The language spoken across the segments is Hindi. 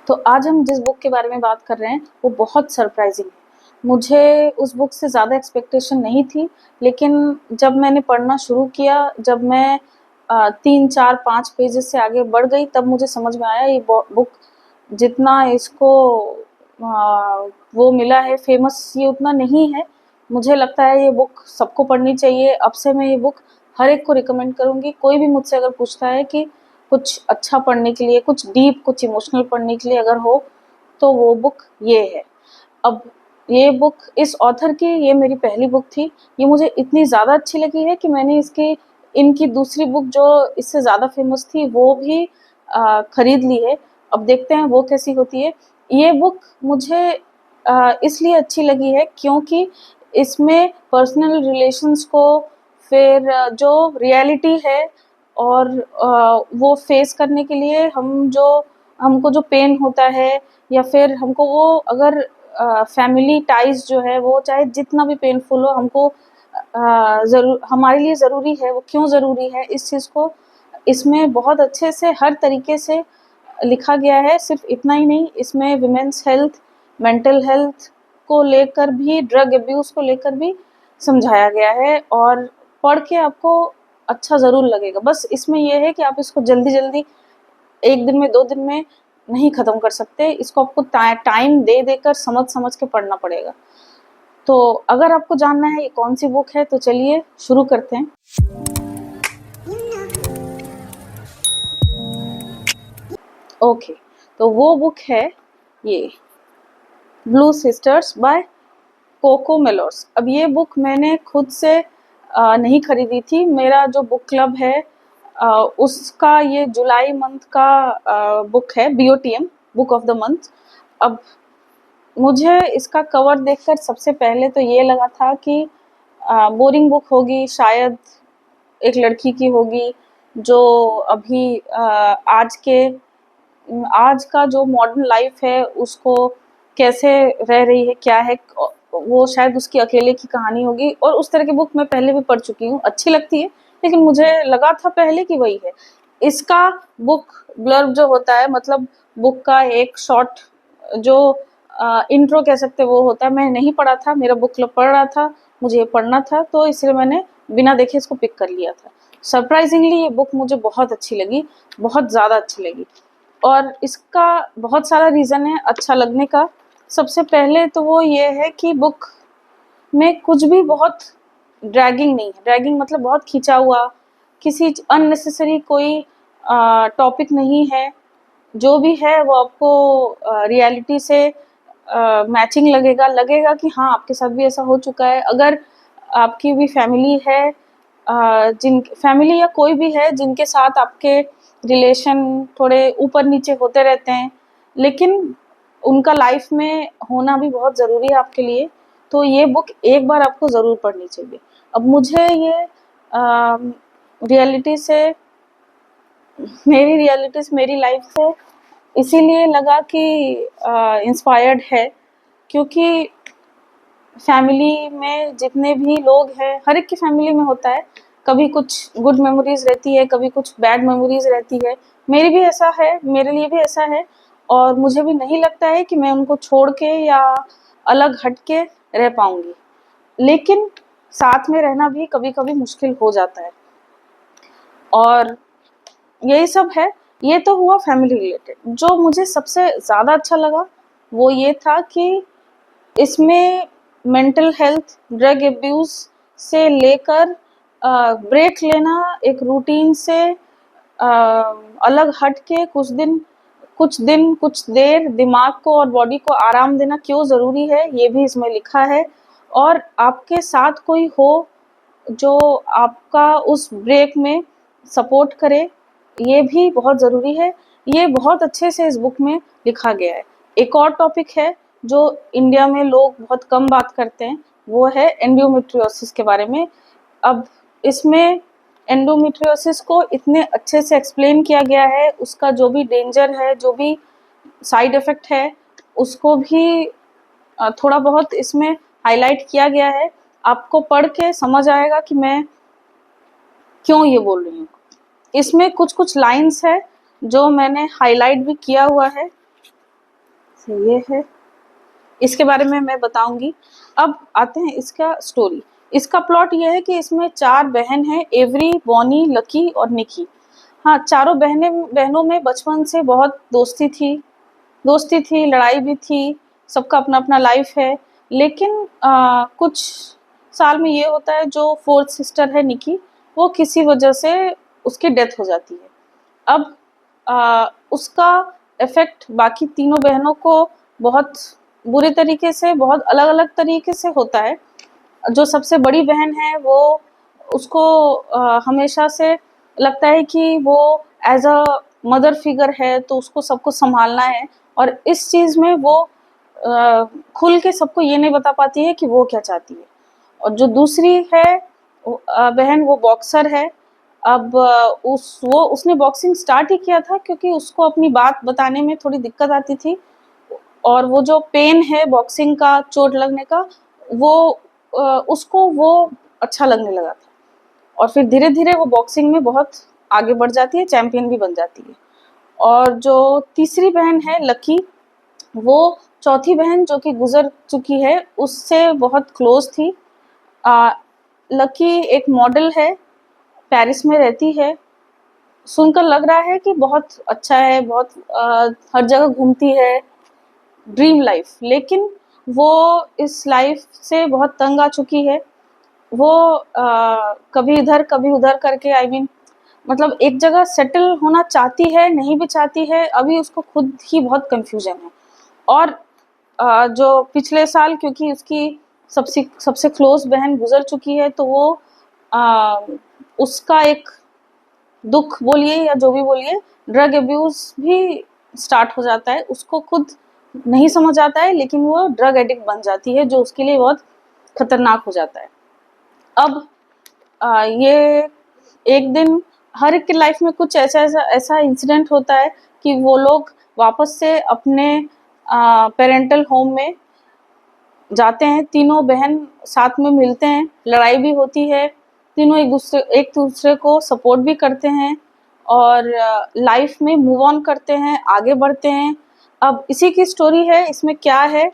तो आज हम जिस बुक के बारे में बात कर रहे हैं वो बहुत सरप्राइजिंग है। मुझे उस बुक से ज़्यादा एक्सपेक्टेशन नहीं थी, लेकिन जब मैंने पढ़ना शुरू किया, जब मैं 3, 4, 5 पेजेस से आगे बढ़ गई, तब मुझे समझ में आया ये बुक जितना इसको वो मिला है फेमस, ये उतना नहीं है। मुझे लगता है ये बुक सबको पढ़नी चाहिए। अब से मैं ये बुक हर एक को रिकमेंड करूँगी। कोई भी मुझसे अगर पूछता है कि कुछ अच्छा पढ़ने के लिए, कुछ डीप, कुछ इमोशनल पढ़ने के लिए अगर हो, तो वो बुक ये है। अब ये बुक इस ऑथर की, ये मेरी पहली बुक थी। ये मुझे इतनी ज़्यादा अच्छी लगी है कि मैंने इनकी दूसरी बुक जो इससे ज़्यादा फेमस थी वो भी खरीद ली है। अब देखते हैं वो कैसी होती है। ये बुक मुझे इसलिए अच्छी लगी है क्योंकि इसमें पर्सनल रिलेशंस को, फिर जो रियलिटी है और वो फेस करने के लिए हमको जो पेन होता है, या फिर हमको वो अगर फैमिली टाइज जो है वो चाहे जितना भी पेनफुल हो, हमको ज़रूर हमारे लिए ज़रूरी है, वो क्यों ज़रूरी है, इस चीज़ को इसमें बहुत अच्छे से हर तरीके से लिखा गया है। सिर्फ इतना ही नहीं, इसमें विमेंस हेल्थ, मेंटल हेल्थ को लेकर भी, ड्रग अब्यूज़ को लेकर भी समझाया गया है, और पढ़ के आपको अच्छा ज़रूर लगेगा। बस इसमें ये है कि आप इसको जल्दी-जल्दी 1 दिन में, 2 दिन में नहीं ख़त्म कर सकते। इसको आपको टाइम दे देकर समझ-समझ के पढ़ना पड़ेगा। तो अगर आपको जानना है ये कौन-सी बुक है, तो चलिए शुरू करते हैं। ओके, तो वो बुक है ये, blue sisters by Coco Mellors. अब ये बुक मैंने खुद से नहीं खरीदी थी। मेरा जो बुक क्लब है उसका ये जुलाई मंथ का बुक है, BOTM, book of the month. अब मुझे इसका कवर देखकर सबसे पहले तो ये लगा था कि बोरिंग बुक होगी, शायद एक लड़की की होगी जो अभी आज का जो मॉडर्न लाइफ है उसको कैसे रह रही है, क्या है, वो शायद उसकी अकेले की कहानी होगी। और उस तरह की बुक मैं पहले भी पढ़ चुकी हूँ, अच्छी लगती है, लेकिन मुझे लगा था पहले कि वही है। इसका बुक ब्लर्ब जो होता है, मतलब बुक का एक शॉर्ट जो इंट्रो कह सकते वो होता है, मैं नहीं पढ़ा था, मेरा बुक क्लब पढ़ रहा था, मुझे पढ़ना था, तो इसलिए मैंने बिना देखे इसको पिक कर लिया था। सरप्राइजिंगली ये बुक मुझे बहुत अच्छी लगी, बहुत ज़्यादा अच्छी लगी, और इसका बहुत सारा रीज़न है अच्छा लगने का। सबसे पहले तो वो ये है कि बुक में कुछ भी बहुत ड्रैगिंग नहीं है। ड्रैगिंग मतलब बहुत खींचा हुआ, किसी अननेसेसरी कोई टॉपिक नहीं है। जो भी है वो आपको रियलिटी से मैचिंग लगेगा कि हाँ, आपके साथ भी ऐसा हो चुका है। अगर आपकी भी फैमिली है, जिन फैमिली या कोई भी है जिनके साथ आपके रिलेशन थोड़े ऊपर नीचे होते रहते हैं, लेकिन उनका लाइफ में होना भी बहुत ज़रूरी है आपके लिए, तो ये बुक एक बार आपको ज़रूर पढ़नी चाहिए। अब मुझे ये रियलिटी से, मेरी लाइफ से इसीलिए लगा कि इंस्पायर्ड है, क्योंकि फैमिली में जितने भी लोग हैं, हर एक की फैमिली में होता है, कभी कुछ गुड मेमोरीज रहती है, कभी कुछ बैड मेमोरीज रहती है। मेरी भी ऐसा है, मेरे लिए भी ऐसा है, और मुझे भी नहीं लगता है कि मैं उनको छोड़ के या अलग हट के रह पाऊंगी, लेकिन साथ में रहना भी कभी कभी मुश्किल हो जाता है, और यही सब है। ये तो हुआ फैमिली रिलेटेड। जो मुझे सबसे ज़्यादा अच्छा लगा वो ये था कि इसमें मेंटल हेल्थ, ड्रग अब्यूज़ से लेकर ब्रेक लेना, एक रूटीन से अलग हट के कुछ देर दिमाग को और बॉडी को आराम देना क्यों ज़रूरी है, ये भी इसमें लिखा है। और आपके साथ कोई हो जो आपका उस ब्रेक में सपोर्ट करे, ये भी बहुत ज़रूरी है। ये बहुत अच्छे से इस बुक में लिखा गया है। एक और टॉपिक है जो इंडिया में लोग बहुत कम बात करते हैं, वो है एंडोमेट्रियोसिस के बारे में। अब इसमें एंडोमेट्रियोसिस को इतने अच्छे से एक्सप्लेन किया गया है, उसका जो भी डेंजर है, जो भी साइड इफ़ेक्ट है, उसको भी थोड़ा बहुत इसमें हाईलाइट किया गया है। आपको पढ़ के समझ आएगा कि मैं क्यों ये बोल रही हूँ। इसमें कुछ-कुछ लाइन्स है जो मैंने हाईलाइट भी किया हुआ है। ये है, इसके बारे में मैं बताऊंगी। अब आते हैं इसका स्टोरी। इसका प्लॉट ये है कि इसमें 4 बहन हैं, एवरी, बॉनी, लकी और निकी। हाँ, चारों बहनों में बचपन से बहुत दोस्ती थी, लड़ाई भी थी, सबका अपना-अपना लाइफ है। लेकिन कुछ साल में ये होता है, जो 4th सिस्टर है निकी, वो किसी वजह से उसकी डेथ हो जाती है। अब उसका इफ़ेक्ट बाकी तीनों बहनों को बहुत बुरे तरीके से, बहुत अलग-अलग तरीके से होता है। जो सबसे बड़ी बहन है वो, उसको हमेशा से लगता है कि वो एज़ अ मदर फिगर है, तो उसको सबको सँभालना है, और इस चीज़ में वो खुल के सबको ये नहीं बता पाती है कि वो क्या चाहती है। और जो दूसरी है बहन, वो बॉक्सर है। अब उसने बॉक्सिंग स्टार्ट ही किया था क्योंकि उसको अपनी बात बताने में थोड़ी दिक्कत आती थी, और वो जो पेन है बॉक्सिंग का, चोट लगने का, वो उसको वो अच्छा लगने लगा था, और फिर धीरे-धीरे वो बॉक्सिंग में बहुत आगे बढ़ जाती है, चैंपियन भी बन जाती है। और जो तीसरी बहन है लकी, वो चौथी बहन जो कि गुज़र चुकी है, उससे बहुत क्लोज़ थी। अ, लकी एक मॉडल है, पेरिस में रहती है। सुनकर लग रहा है कि बहुत अच्छा है, बहुत हर जगह घूमती है, ड्रीम लाइफ। लेकिन वो इस लाइफ से बहुत तंग आ चुकी है। वो कभी इधर कभी उधर करके, आई मीन, मतलब एक जगह सेटल होना चाहती है, नहीं भी चाहती है, अभी उसको खुद ही बहुत कन्फ्यूजन है। और जो पिछले साल, क्योंकि उसकी सबसे सबसे क्लोज बहन गुजर चुकी है, तो वो आ, उसका एक दुख बोलिए या जो भी बोलिए, ड्रग अब्यूज भी स्टार्ट हो जाता है। उसको खुद नहीं समझ आता है, लेकिन वो ड्रग एडिक्ट बन जाती है, जो उसके लिए बहुत खतरनाक हो जाता है। अब ये एक दिन, हर एक की लाइफ में कुछ ऐसा इंसिडेंट होता है कि वो लोग वापस से अपने पेरेंटल होम में जाते हैं। तीनों बहन साथ में मिलते हैं, लड़ाई भी होती है, तीनों एक दूसरे को सपोर्ट भी करते हैं, और लाइफ में मूव ऑन करते हैं, आगे बढ़ते हैं। अब इसी की स्टोरी है। इसमें क्या है,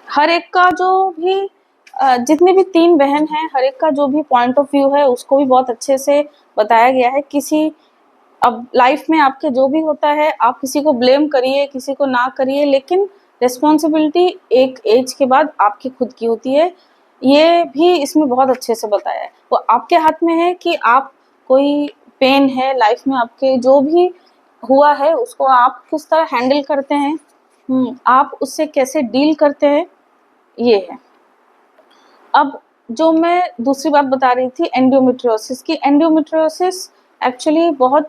हर एक का जो भी जितनी भी 3 बहन हैं, हर एक का जो भी पॉइंट ऑफ व्यू है, उसको भी बहुत अच्छे से बताया गया है। अब लाइफ में आपके जो भी होता है, आप किसी को ब्लेम करिए, किसी को ना करिए, लेकिन रिस्पॉन्सिबिलिटी एक एज के बाद आपकी खुद की होती है। ये भी इसमें बहुत अच्छे से बताया है। वो आपके हाथ में है कि आप, कोई पेन है लाइफ में, आपके जो भी हुआ है, उसको आप किस तरह हैंडल करते हैं, आप उससे कैसे डील करते हैं, ये है। अब जो मैं दूसरी बात बता रही थी एंडोमेट्रियोसिस की, एंडोमेट्रियोसिस एक्चुअली बहुत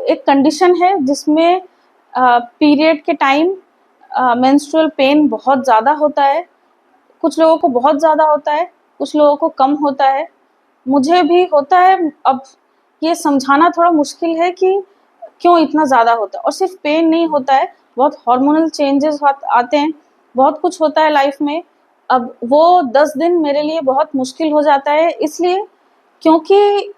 एक कंडीशन है जिसमें पीरियड के टाइम मेंस्ट्रुअल पेन बहुत ज़्यादा होता है। कुछ लोगों को बहुत ज़्यादा होता है, कुछ लोगों को कम होता है, मुझे भी होता है। अब ये समझाना थोड़ा मुश्किल है कि क्यों इतना ज़्यादा होता है। और सिर्फ पेन नहीं होता है, बहुत हार्मोनल चेंजेस आते हैं, बहुत कुछ होता है लाइफ में। अब वो 10 दिन मेरे लिए बहुत मुश्किल हो जाता है, इसलिए क्योंकि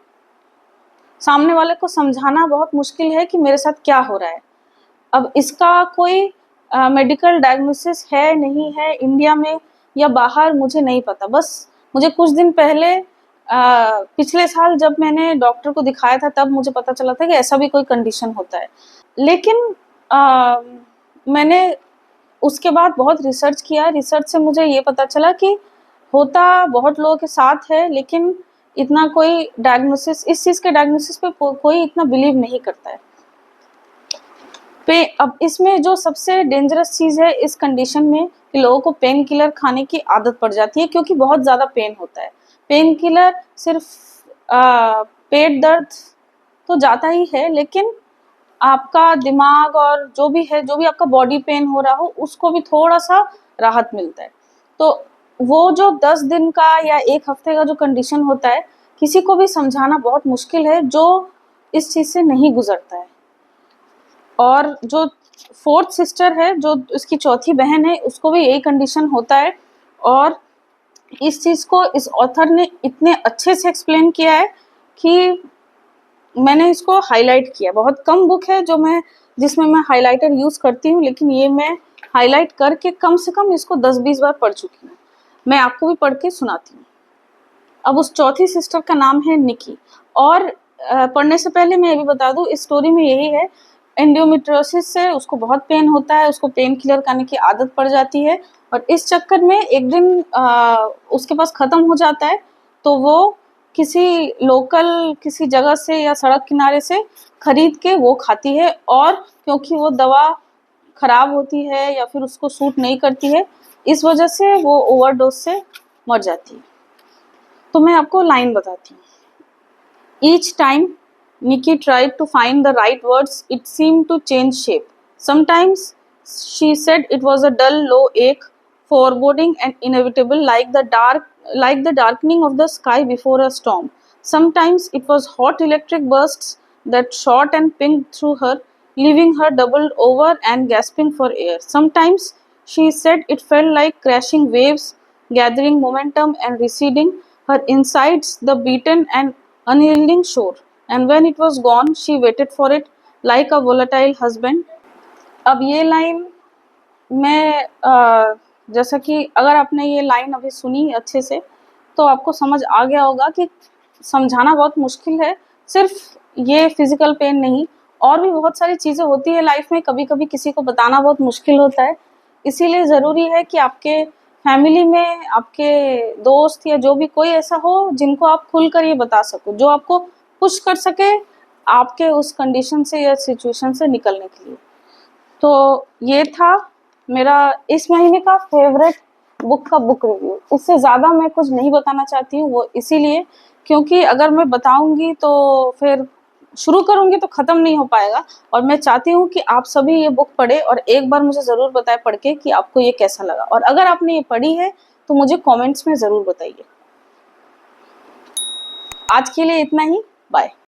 सामने वाले को समझाना बहुत मुश्किल है कि मेरे साथ क्या हो रहा है। अब इसका कोई मेडिकल डायग्नोसिस है नहीं है इंडिया में या बाहर, मुझे नहीं पता। बस मुझे कुछ दिन पहले पिछले साल जब मैंने डॉक्टर को दिखाया था, तब मुझे पता चला था कि ऐसा भी कोई कंडीशन होता है। लेकिन मैंने उसके बाद बहुत रिसर्च किया, रिसर्च से मुझे ये पता चला कि होता बहुत लोगों के साथ है, लेकिन इतना कोई डायग्नोसिस, इस चीज़ के डायग्नोसिस पे कोई इतना बिलीव नहीं करता है। अब इसमें जो सबसे डेंजरस चीज़ है इस कंडीशन में, कि लोगों को पेन किलर खाने की आदत पड़ जाती है, क्योंकि बहुत ज़्यादा पेन होता है। पेन किलर सिर्फ पेट दर्द तो जाता ही है, लेकिन आपका दिमाग और जो भी है, जो भी आपका बॉडी पेन हो रहा हो, उसको भी थोड़ा-सा राहत मिलता है। तो वो जो 10 दिन का या 1 हफ्ते का जो कंडीशन होता है, किसी को भी समझाना बहुत मुश्किल है, जो इस चीज़ से नहीं गुज़रता है। और जो 4th सिस्टर है, जो उसकी चौथी बहन है, उसको भी यही कंडीशन होता है। और इस चीज़ को इस ऑथर ने इतने अच्छे से एक्सप्लेन किया है कि मैंने इसको हाईलाइट किया। बहुत कम बुक है जो मैं जिसमें मैं हाइलाइटर यूज़ करती हूँ, लेकिन ये मैं हाईलाइट करके कम से कम इसको 10-20 बार पढ़ चुकी हूँ। मैं आपको भी पढ़ के सुनाती हूँ। अब उस चौथी सिस्टर का नाम है निकी। और पढ़ने से पहले मैं ये भी बता दूँ, इस स्टोरी में यही है, एंडोमेट्रियोसिस से उसको बहुत पेन होता है, उसको पेन किलर खाने की आदत पड़ जाती है, और इस चक्कर में एक दिन उसके पास ख़त्म हो जाता है, तो वो किसी लोकल किसी जगह से या सड़क किनारे से खरीद के वो खाती है, और क्योंकि वो दवा खराब होती है या फिर उसको सूट नहीं करती है, इस वजह से वो ओवरडोज से मर जाती है। तो मैं आपको लाइन बताती हूँ। Each time Nikki tried to find the right words, it seemed to change shape. Sometimes she said it was a dull, low ache, foreboding and inevitable, like the darkening of the sky before a storm. Sometimes it was hot electric bursts that shot and pinged through her, leaving her doubled over and gasping for air. Sometimes she said it felt like crashing waves, gathering momentum and receding, her insides the beaten and unyielding shore. And when it was gone, she waited for it like a volatile husband. अब ये लाइन मैं जैसा कि अगर आपने ये लाइन अभी सुनी अच्छे से, तो आपको समझ आ गया होगा कि समझाना बहुत मुश्किल है। सिर्फ ये फिजिकल पेन नहीं, और भी बहुत सारी चीज़ें होती है लाइफ में, कभी कभी किसी को बताना बहुत मुश्किल होता है। इसीलिए ज़रूरी है कि आपके फैमिली में आपके दोस्त या जो भी कोई ऐसा हो जिनको आप खुलकर ये बता सको, जो आपको पुश कर सके आपके उस कंडीशन से या सिचुएशन से निकलने के लिए। तो ये था मेरा इस महीने का फेवरेट बुक का बुक रिव्यू। इससे ज़्यादा मैं कुछ नहीं बताना चाहती हूँ, वो इसीलिए क्योंकि अगर मैं बताऊँगी तो फिर शुरू करूँगी तो ख़त्म नहीं हो पाएगा, और मैं चाहती हूँ कि आप सभी ये बुक पढ़ें और एक बार मुझे ज़रूर बताएं पढ़ के कि आपको ये कैसा लगा। और अगर आपने ये पढ़ी है तो मुझे कमेंट्स में ज़रूर बताइए। आज के लिए इतना ही, बाय।